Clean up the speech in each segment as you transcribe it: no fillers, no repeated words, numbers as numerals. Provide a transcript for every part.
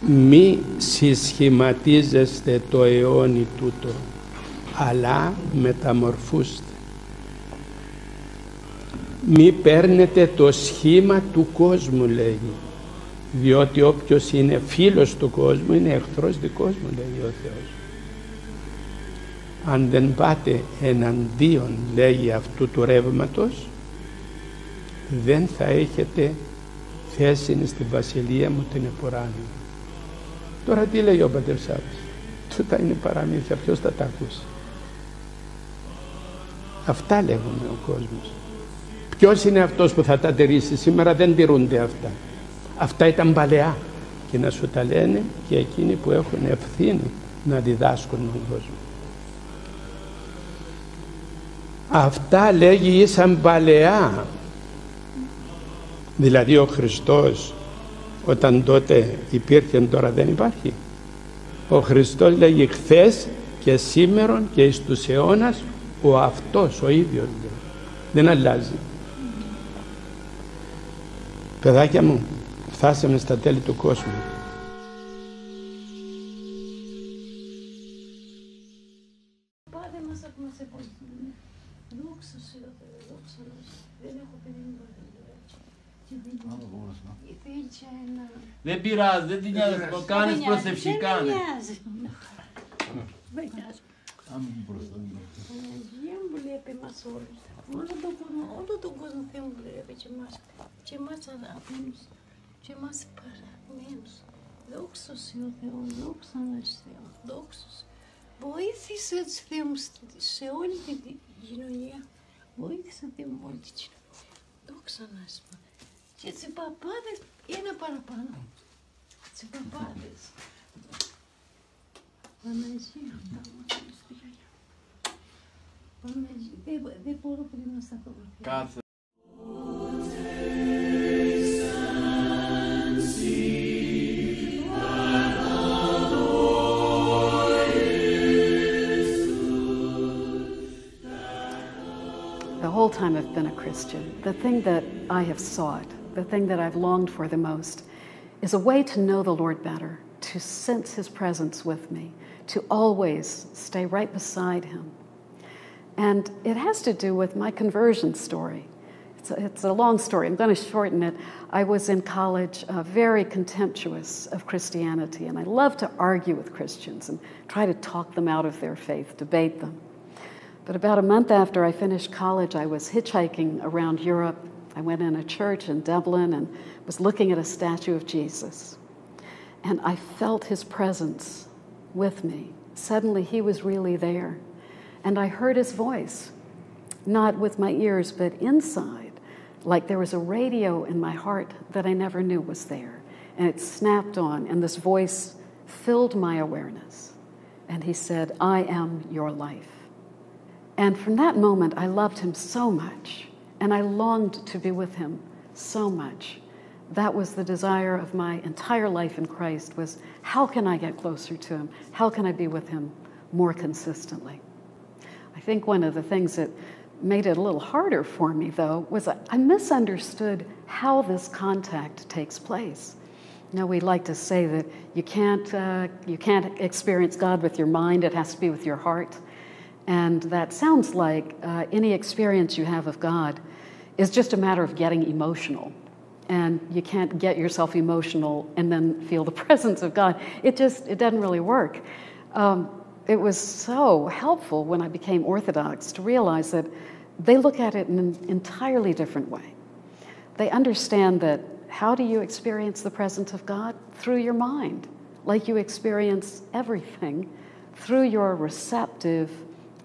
μη συσχηματίζεστε το αιώνι τούτο, αλλά μεταμορφούστε. Μη παίρνετε το σχήμα του κόσμου, λέγει, διότι όποιος είναι φίλος του κόσμου είναι εχθρός δικός μου, λέει ο Θεός. Αν δεν πάτε εναντίον, λέγει, αυτού του ρεύματος, δεν θα έχετε θέση στη βασιλεία μου την επουράνη. Τώρα τι λέει ο πατέρ Σάββας? Τούτα είναι παραμύθια, ποιος θα τα ακούσει? Αυτά λέγουμε ο κόσμος. Ποιος είναι αυτός που θα τα τηρήσει? Σήμερα δεν τηρούνται αυτά. Αυτά ήταν παλαιά, και να σου τα λένε και εκείνοι που έχουν ευθύνη να διδάσκουν τον κόσμο. Αυτά, λέγει, ήσαν παλαιά. Δηλαδή ο Χριστός, όταν τότε υπήρχε, τώρα δεν υπάρχει. Ο Χριστός, λέγει, χθες και σήμερον και εις τους αιώνας ο αυτός ο ίδιος, λέει. Δεν αλλάζει. Παιδάκια μου, φτάσαμε στα τέλη του κόσμου. Πάρε μας από μας εποχή. Δόξα σε ο Θεός, δόξα μας. Δεν έχω περίμενα. Δεν πειράζει, δεν την νοιάζει, το κάνεις προσευχικά. Δεν νοιάζει. Δεν νοιάζει. Παναγία μου βλέπει μας όλους. Όλο τον κόσμο Θεό μου βλέπει και εμάς αγαπημένους και εμάς παραγμένους. Δόξα σε ο Θεός, δόξα μας Θεό, δόξα σε. Βοήθησε τους Θεό μου σε όλη την κοινωνία. Βοήθησε Θεό μου όλη την κοινωνία. Δόξα μας. Και τις παπάδες ένα παραπάνω. Τις παπάδες. Παναγία, Παναγία, δεν μπορώ πριν να στα πω. Κάθε. The whole time I've been a Christian, the thing that I have sought, the thing that I've longed for the most, is a way to know the Lord better, to sense His presence with me, to always stay right beside Him. And it has to do with my conversion story. It's a long story. I'm going to shorten it. I was in college, very contemptuous of Christianity, and I love to argue with Christians and try to talk them out of their faith, debate them. But about a month after I finished college, I was hitchhiking around Europe. I went in a church in Dublin and was looking at a statue of Jesus. And I felt His presence with me. Suddenly, He was really there. And I heard His voice, not with my ears, but inside, like there was a radio in my heart that I never knew was there. And it snapped on, and this voice filled my awareness. And He said, I am your life. And from that moment, I loved Him so much, and I longed to be with Him so much. That was the desire of my entire life in Christ, was how can I get closer to Him? How can I be with Him more consistently? I think one of the things that made it a little harder for me, though, was I misunderstood how this contact takes place. You know, we like to say that you can't experience God with your mind, it has to be with your heart. And that sounds like any experience you have of God is just a matter of getting emotional. And you can't get yourself emotional and then feel the presence of God. It doesn't really work. It was so helpful when I became Orthodox to realize that they look at it in an entirely different way. They understand that how do you experience the presence of God? Through your mind, like you experience everything through your receptive,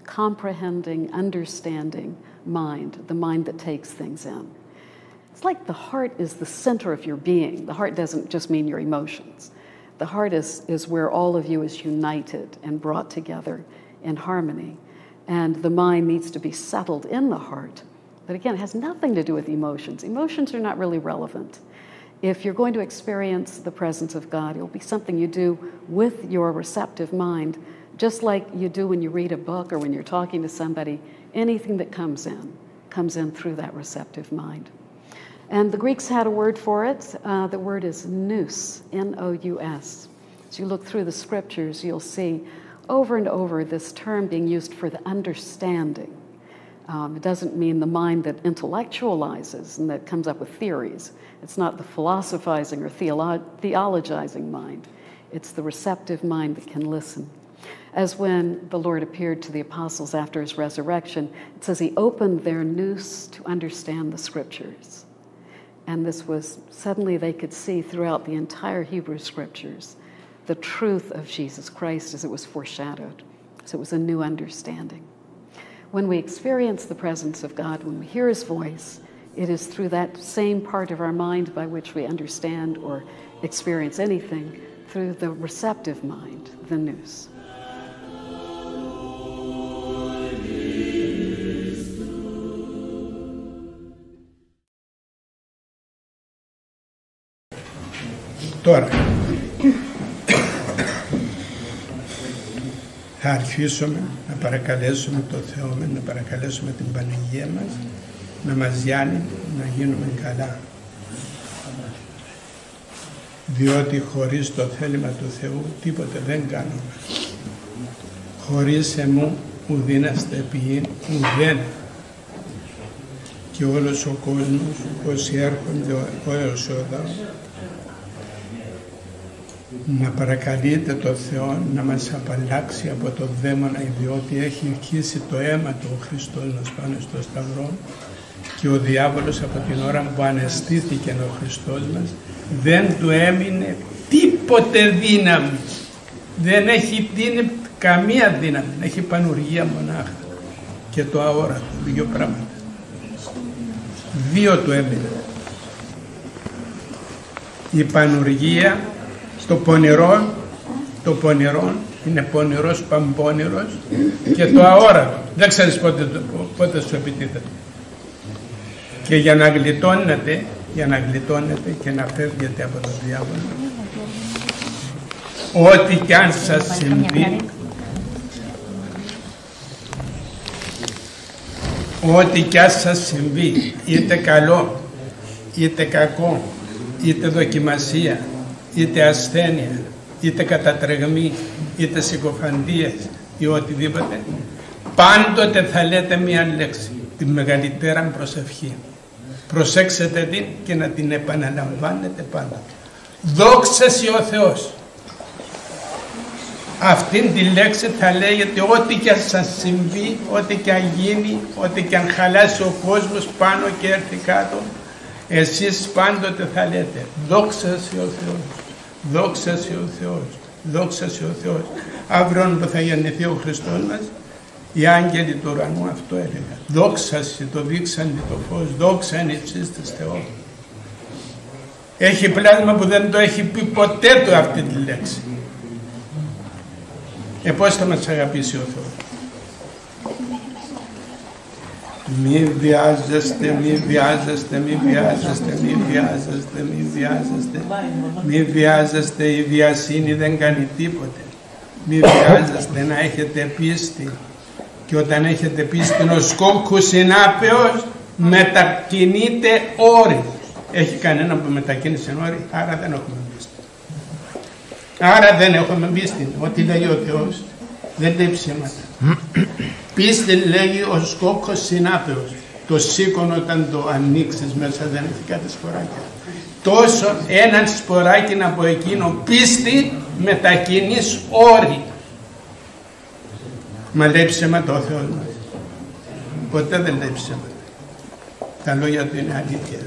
comprehending, understanding mind, the mind that takes things in. It's like the heart is the center of your being. The heart doesn't just mean your emotions. The heart is where all of you is united and brought together in harmony. And the mind needs to be settled in the heart. But again, it has nothing to do with emotions. Emotions are not really relevant. If you're going to experience the presence of God, it'll be something you do with your receptive mind, just like you do when you read a book or when you're talking to somebody. Anything that comes in through that receptive mind. And the Greeks had a word for it. The word is nous, N-O-U-S. As you look through the scriptures, you'll see over and over this term being used for the understanding. It doesn't mean the mind that intellectualizes and that comes up with theories. It's not the philosophizing or theologizing mind. It's the receptive mind that can listen. As when the Lord appeared to the apostles after his resurrection, it says he opened their nous to understand the scriptures. And this was, suddenly they could see throughout the entire Hebrew scriptures the truth of Jesus Christ as it was foreshadowed. So it was a new understanding. When we experience the presence of God, when we hear his voice, it is through that same part of our mind by which we understand or experience anything, through the receptive mind, the nous. Τώρα, θα αρχίσουμε να παρακαλέσουμε το Θεό, να παρακαλέσουμε την Παναγία μας, να μας διάνει να γίνουμε καλά. Διότι χωρίς το θέλημα του Θεού τίποτε δεν κάνουμε. Χωρίς εμού ουδήναστε ποιήν ουδέν. Και όλος ο κόσμος, όσοι έρχονται όλος εδώ, να παρακαλείτε το Θεό να μας απαλλάξει από το δαίμονα, διότι έχει αρχίσει το αίμα του Χριστού μας πάνω στο Σταυρό και ο διάβολος από την ώρα που αναισθήθηκε ο Χριστός μας δεν του έμεινε τίποτε δύναμη. Δεν έχει καμία δύναμη. Έχει πανουργία μονάχα και το αόρατο, δύο πράγματα. Δύο του έμεινε. Η πανουργία, το πονηρό είναι πονηρός, παμπώνηρος και το αόρατο. Δεν ξέρεις πότε σου επιτίθεται. Και για να γλιτώνετε και να φεύγετε από τον διάβολο, ό,τι κι αν σας συμβεί, ό,τι κι αν σας συμβεί, είτε καλό, είτε κακό, είτε δοκιμασία, είτε ασθένεια, είτε κατατρεγμή, είτε συκοφαντίες ή οτιδήποτε, πάντοτε θα λέτε μία λέξη, τη μεγαλύτερα προσευχή. Προσέξτε την και να την επαναλαμβάνετε πάντα. Δόξα σοι ο Θεός. Αυτήν τη λέξη θα λέγεται ό,τι και αν σας συμβεί, ό,τι και αν γίνει, ό,τι και αν χαλάσει ο κόσμος πάνω και έρθει κάτω, εσείς πάντοτε θα λέτε δόξα σοι ο Θεός, δόξα σοι ο Θεός, δόξα σοι ο Θεός. Αύριο που θα γεννηθεί ο Χριστός μας, οι άγγελοι του ουρανού αυτό έλεγαν. Δόξα σοι, το δείξαν το φως, δόξα εν υψίστης Θεό. Έχει πλάσμα που δεν το έχει πει ποτέ του αυτή τη λέξη. Πώς θα μας αγαπήσει ο Θεός. Μη βιάζεστε, μη βιάζεστε, μη βιάζεστε, μη βιάζεστε, μη βιάζεστε. Μη βιάζεστε, η βιασύνη δεν κάνει τίποτε. Μη βιάζεστε, να έχετε πίστη. Και όταν έχετε πίστη, ο σκόκκους συνάπεως μετακινείται όρη. Έχει κανένα που μετακίνησε όρη, άρα δεν έχουμε πίστη. Άρα δεν έχουμε πίστη. Ό,τι λέει ο Θεός δεν λέει ψέματα. Πίστη λέγει ο σκόκκος συνάπεως. Το σίκον όταν το ανοίξεις μέσα δεν έχει κάτι σποράκια. Τόσο έναν σποράκι από εκείνο πίστη μετακινείς όρη. Μα λέει ψέματα ο Θεός μας. Ποτέ δεν λέει ψέματα. Τα λόγια του είναι αλήθεια.